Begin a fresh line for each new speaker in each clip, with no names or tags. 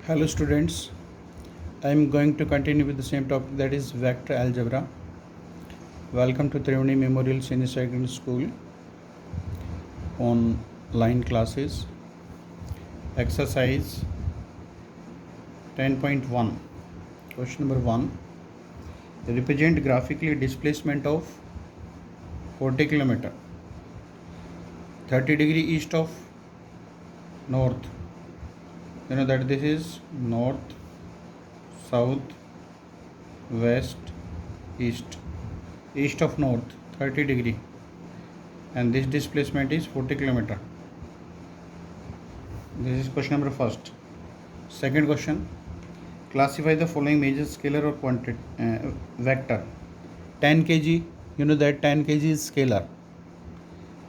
Hello students, I am going to continue with the same topic, that is vector algebra. Welcome to Triveni Memorial Senior Secondary School online classes. Exercise 10.1. Question number 1. Represent graphically displacement of 40 km 30 degree east of north. You know that this is north, south, west, east of north 30 degree, and this displacement is 40 km. This is question number first. Second question, classify the following major scalar or quantity vector. 10 kg, you know that 10 kg is scalar,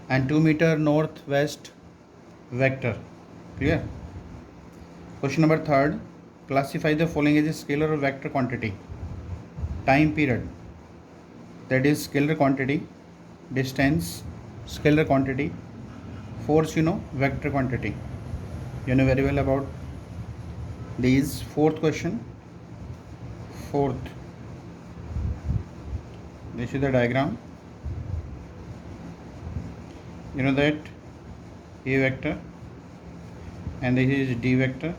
and 2 meter northwest vector. Clear? Question number third, classify the following as a scalar or vector quantity. Time period, that is scalar quantity. Distance, scalar quantity. Force, you know, vector quantity. You know very well about these. Fourth question, this is the diagram. You know that A vector, and this is D vector,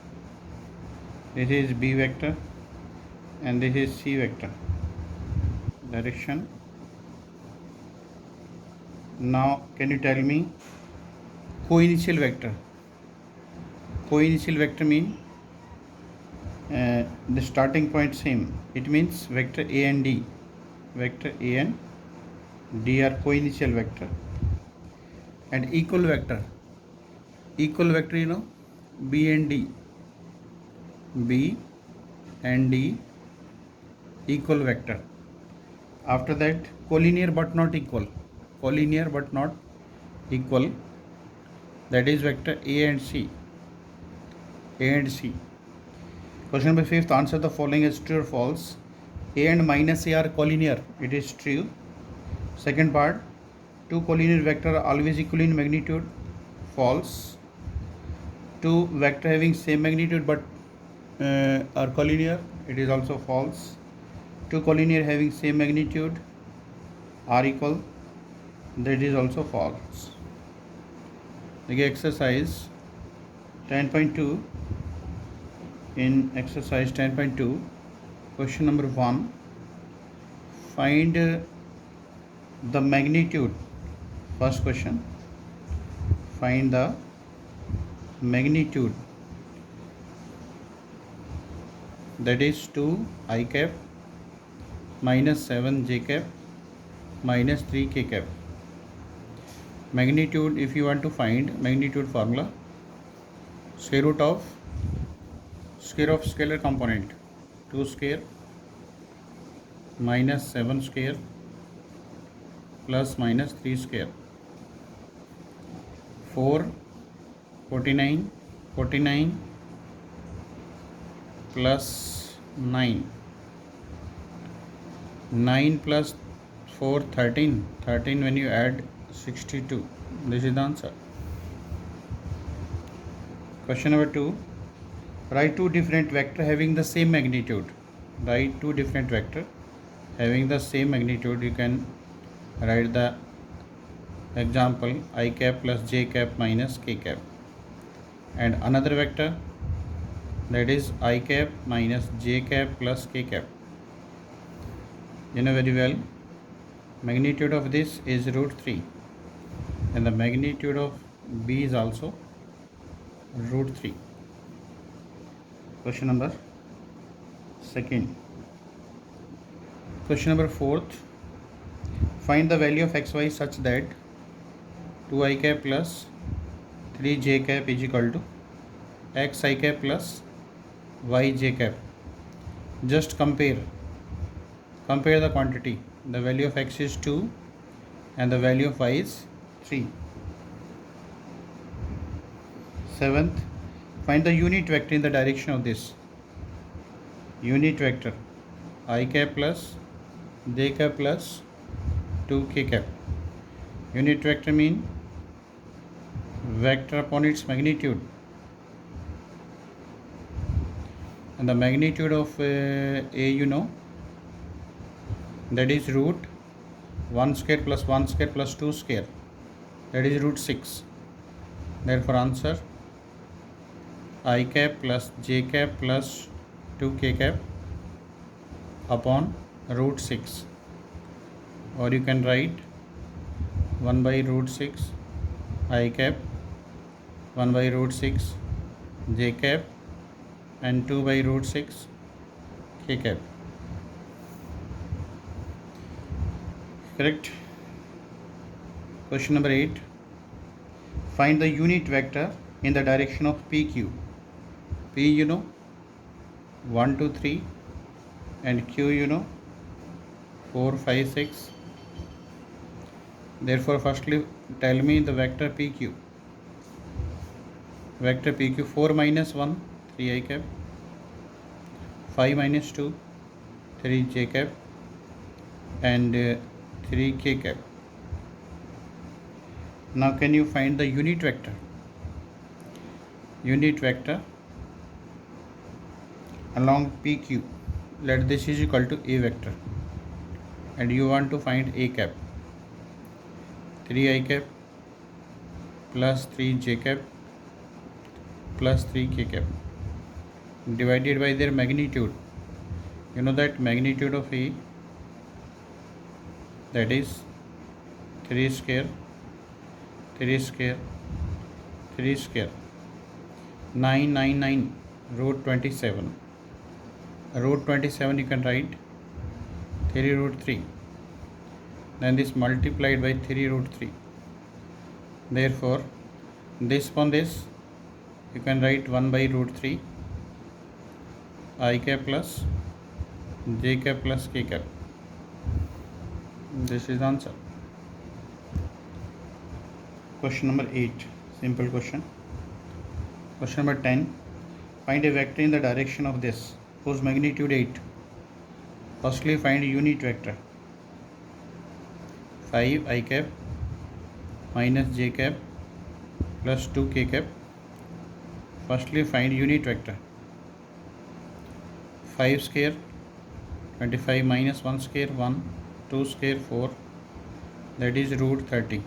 this is B vector, and this is C vector. Direction. Now can you tell me co-initial vector? Co-initial vector mean the starting point same. It means vector A and D. Vector A and D are co-initial vector. And equal vector, you know, B and D, equal vector. After that, collinear but not equal, that is vector A and C. Question number 5th, answer the following as true or false. A and minus A are collinear, it is true. Second part, two collinear vectors are always equal in magnitude, false. Two vectors having same magnitude but are collinear, it is also false. Two collinear having same magnitude are equal, that is also false. Okay, exercise 10.2. In exercise 10.2, question number 1, find the magnitude. First question, find the magnitude, that is 2 I cap minus 7 j cap minus 3 k cap. Magnitude, if you want to find magnitude formula, square root of scalar component, 2 square minus 7 square plus minus 3 square, 4 49 plus 9 plus 4 13 when you add 62. This is the answer. Question number 2, write two different vector having the same magnitude. Write two different vector having the same magnitude. You can write the example I cap plus j cap minus k cap, and another vector, that is I cap minus j cap plus k cap. You know very well, magnitude of this is root 3, and the magnitude of B is also root 3. Question number 2nd. Question number 4th, find the value of xy such that 2 I cap plus 3 j cap is equal to x I cap plus y j cap. Just compare the quantity. The value of x is 2 and the value of y is 3. 7th, find the unit vector in the direction of this. Unit vector I cap plus j cap plus 2k cap. Unit vector mean vector upon its magnitude. and the magnitude of A you know, that is root 1 square plus 1 square plus 2 square, that is root 6. Therefore answer I cap plus j cap plus 2k cap upon root 6, or you can write 1 by root 6 I cap, 1 by root 6 j cap, and 2 by root 6 k cap. Correct. Question number 8. Find the unit vector in the direction of PQ. P you know 1 2 3, and Q you know 4 5 6. Therefore firstly tell me the vector PQ. Vector PQ 4 minus 1 3 I cap, 5 minus 2 3 j cap, and 3 k cap. Now can you find the unit vector? Unit vector along PQ, let this is equal to A vector, and you want to find A cap. 3 I cap plus 3 j cap plus 3 k cap divided by their magnitude. You know that magnitude of A, that is 3 square 3 square 3 square 999 root 27. Root 27 you can write 3 root 3, then this multiplied by 3 root 3. Therefore this upon this you can write 1 by root 3 I cap plus j cap plus k cap. This is the answer. Question number 8, simple question. Question number 10. Find a vector in the direction of this whose magnitude 8. Firstly find unit vector. 5 I cap minus j cap plus 2 k cap. Firstly find unit vector. 5 square 25 minus 1 square 1, 2 square 4, that is root 30.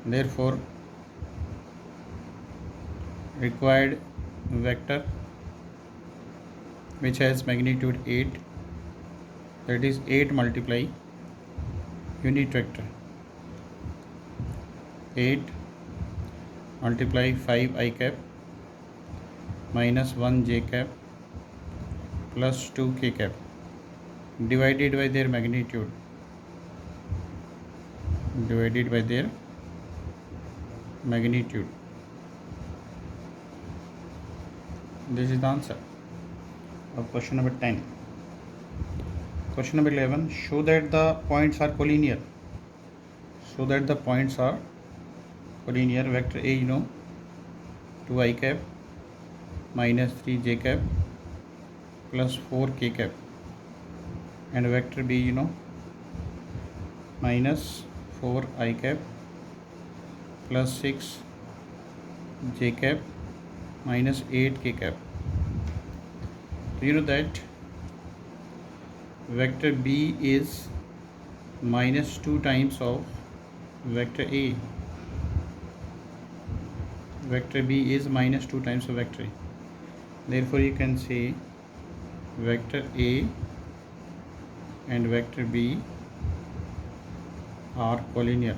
Therefore required vector which has magnitude 8, that is 8 multiply unit vector. 8 multiply 5 I cap minus 1 j cap plus 2 k cap divided by their magnitude. Divided by their magnitude. This is the answer of question number 10. Question number 11. Show that the points are collinear. Show that the points are collinear. Vector A you know 2 I cap minus 3 j cap plus 4 k cap, and vector B you know minus 4 I cap plus 6 j cap minus 8 k cap. Do you know that vector B is minus 2 times of vector A? Vector B is minus 2 times of vector A. Therefore you can say vector A and vector B are collinear.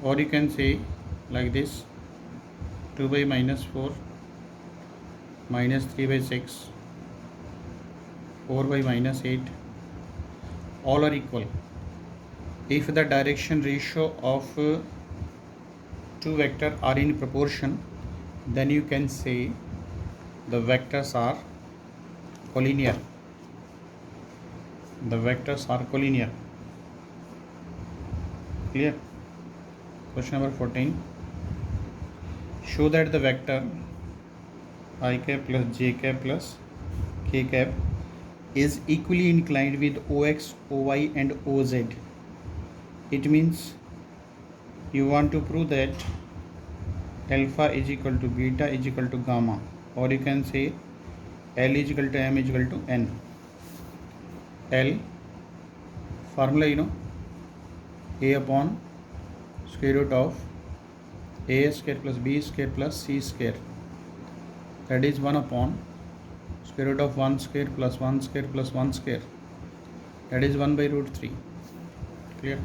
Or you can say like this: 2 by minus 4 minus 3 by 6 4 by minus 8, all are equal. If the direction ratio of two vectors are in proportion, then you can say the vectors are collinear. The vectors are collinear. Clear? Question number 14. Show that the vector I cap plus j cap plus k cap is equally inclined with OX, OY and OZ. It means you want to prove that alpha is equal to beta is equal to gamma, or you can say L is equal to M is equal to N. L formula, A upon square root of A square plus B square plus C square, that is 1 upon square root of 1 square plus 1 square plus 1 square, that is 1 by root 3. Clear?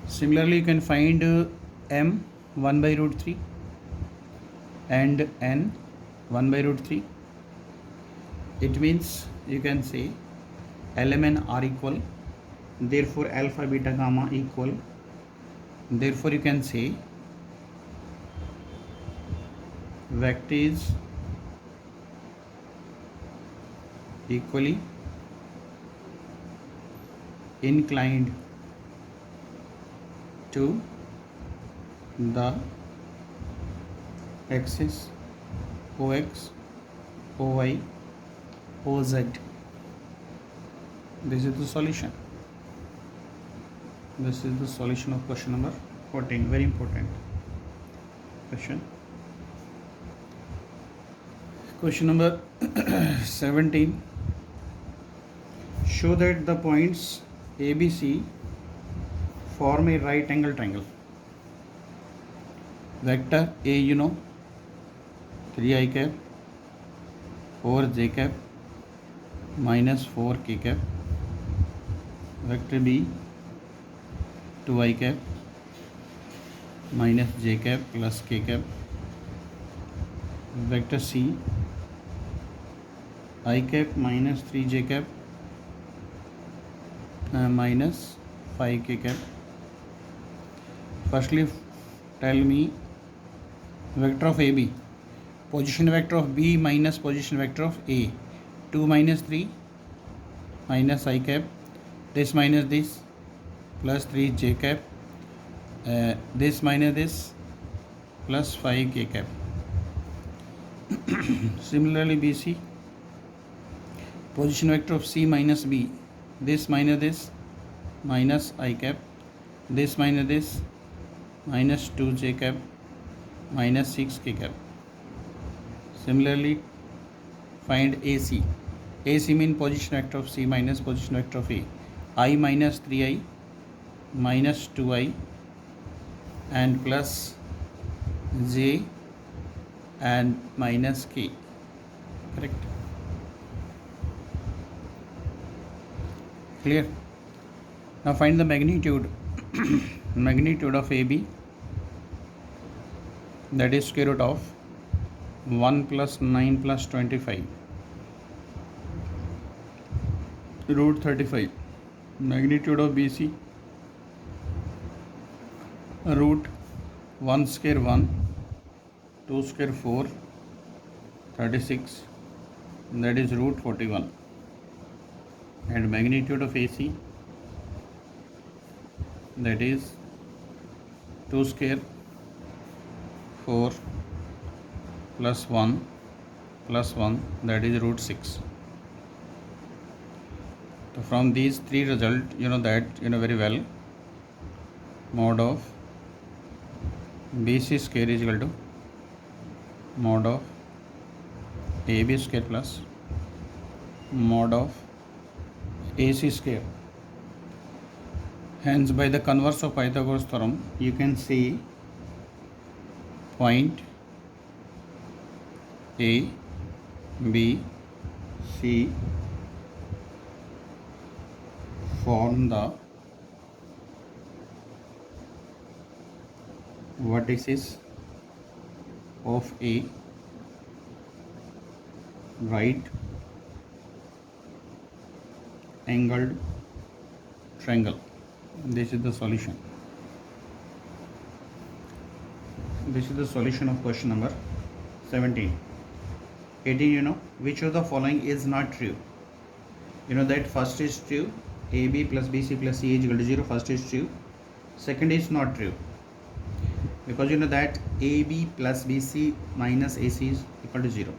Similarly, you can find M 1 by root 3 and N 1 by root 3. It means you can say L, M, N are equal, therefore alpha, beta, gamma equal. Therefore you can say vector is equally inclined to the axis OX, OY, OZ. This is the solution. This is the solution of question number 14. Very important question. Question number 17. Show that the points ABC form a right angle triangle. Vector A 3i cap 4j cap minus 4k cap. Vector B 2i cap minus j cap plus k cap. Vector C I cap minus 3j cap minus 5k cap. Firstly, tell me vector of AB, position vector of B minus position vector of A. 2 minus 3 minus I cap, this minus this plus 3j cap, this minus this plus 5k cap. Similarly, BC, position vector of C minus B, this minus this minus I cap, this minus this minus 2j cap minus 6k cap. Similarly, find AC. AC means position vector of C minus position vector of A. I minus 3i minus 2i and plus j and minus k. Correct? Clear? Now find the magnitude magnitude of AB, that is square root of 1 plus 9 plus 25 root 35. Magnitude of BC, root 1 square 1, 2 square 4, 36, that is root 41. And magnitude of AC, that is 2 square 4 plus 1 plus 1, that is root 6. So from these three result, very well, mod of BC square is equal to mod of AB square plus mod of AC square. Hence, by the converse of Pythagoras theorem, you can see point A, B, C form the vertices of a right angled triangle. This is the solution. This is the solution of question number 17. 18, which of the following is not true? That first is true, AB plus BC plus C is equal to 0, first is true. Second is not true, because that AB plus BC minus AC is equal to 0.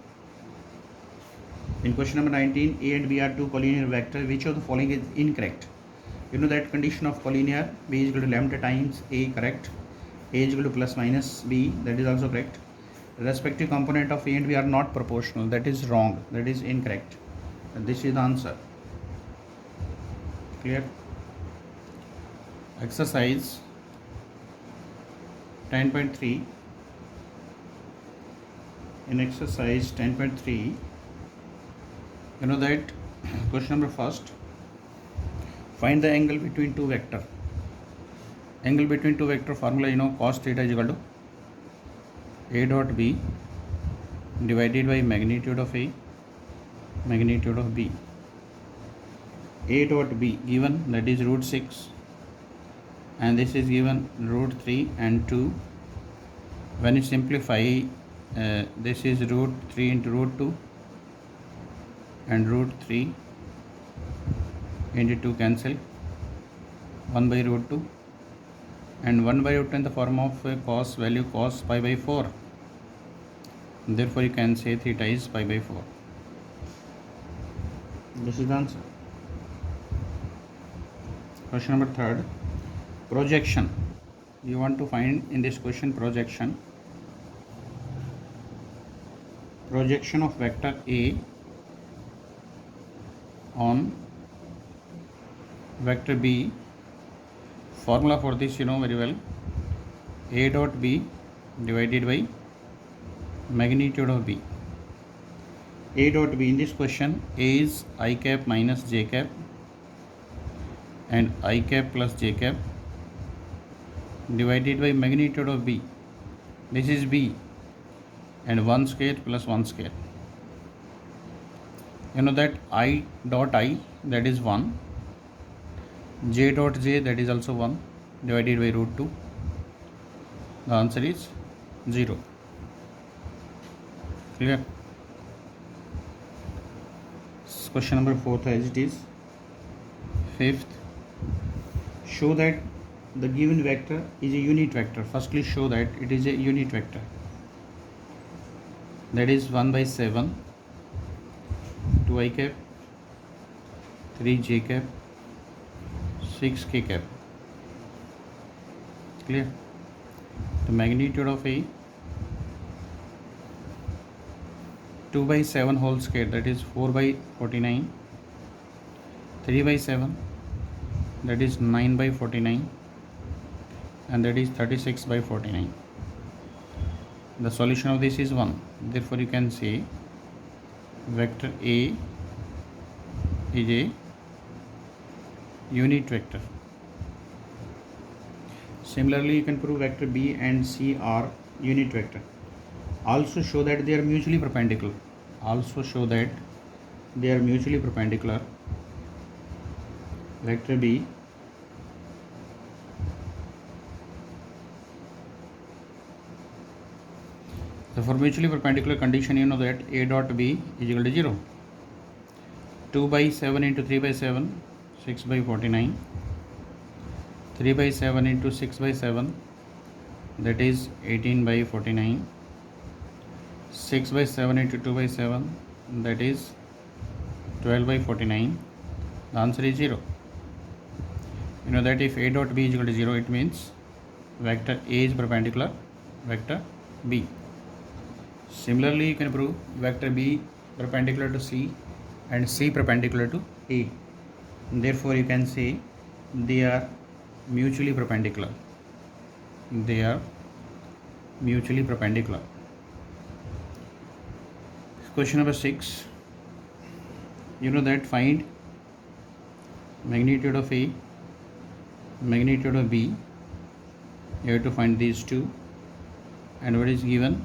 In question number 19, A and B are two collinear vectors. Which of the following is incorrect? You know that condition of collinear, b is equal to lambda times a, correct. A is equal to plus minus b, that is also correct. Respective component of a and b are not proportional, that is wrong, that is incorrect. And this is the answer. Clear? Exercise 10.3. In exercise 10.3, you know that question number first, find the angle between two vector. Angle between two vector formula, you know, cos theta is equal to a dot b divided by magnitude of a, magnitude of b. A dot b given, that is root 6, and this is given root 3 and 2. When you simplify, this is root 3 into root 2 and root 3 into 2 cancel, 1 by root 2, and 1 by root 2 in the form of cos value cos pi by 4. Therefore you can say theta is pi by 4. This is the answer. Question number third, projection. You want to find in this question projection. Projection of vector A on vector B. Formula for this you know very well. A dot B divided by magnitude of B. A dot B in this question, A is I cap minus j cap and I cap plus j cap divided by magnitude of B. This is B and 1 square plus 1 square. You know that I dot I, that is 1, j dot j, that is also 1, divided by root 2. The answer is 0. Clear? Question number 4 as it is. Fifth, show that the given vector is a unit vector. Firstly, show that it is a unit vector. That is 1 by 7, 2 I cap, 3 j cap, 6 k cap. Clear? The magnitude of A, 2 by 7 whole square, that is 4 by 49, 3 by 7, that is 9 by 49, and that is 36 by 49. The solution of this is 1. Therefore you can say vector A is a unit vector. Similarly, you can prove vector B and C are unit vector. Also show that they are mutually perpendicular. Vector B so for mutually perpendicular condition, you know that A dot B is equal to 0. 2 by 7 into 3 by 7, 6 by 49. 3 by 7 into 6 by 7, that is 18 by 49. 6 by 7 into 2 by 7, that is 12 by 49. The answer is 0. You know that if A dot B is equal to 0, it means vector A is perpendicular vector B. Similarly, you can prove vector B perpendicular to C and C perpendicular to A. Therefore, you can say they are mutually perpendicular. Question number 6. You know that find magnitude of A, magnitude of B. You have to find these two. And what is given?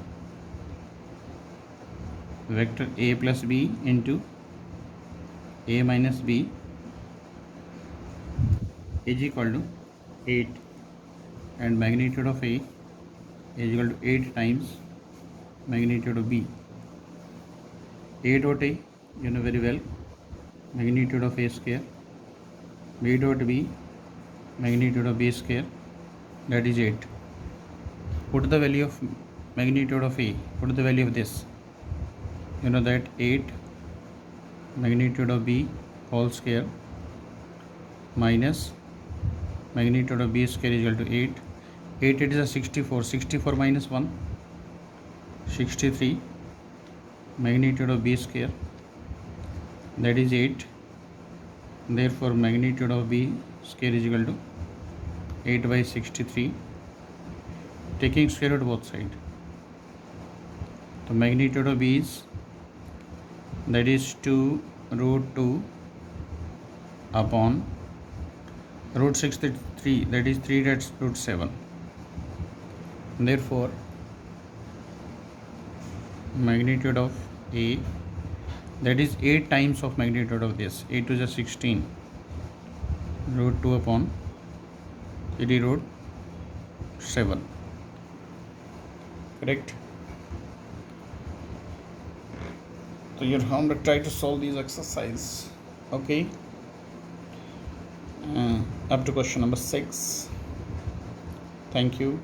Vector A plus B into A minus B is equal to 8, and magnitude of A is equal to 8 times magnitude of B. A dot A, you know very well, magnitude of A square. B dot B, magnitude of B square, that is 8. Put the value of magnitude of A, put the value of this. You know that 8 magnitude of B whole square minus magnitude of b square is equal to 8. 8 it is a 64. 64 minus 1, 63. Magnitude of b square, that is 8. Therefore magnitude of b square is equal to 8 by 63. Taking square root both sides, the magnitude of b is, that is 2 root 2 upon root 63, that is 3 root 7. Therefore magnitude of a, that is 8 times of magnitude of this. 8 to the 16 root 2 upon 3 root 7. Correct? So your homework, try to solve these exercise. Okay, up to question number 6. Thank you.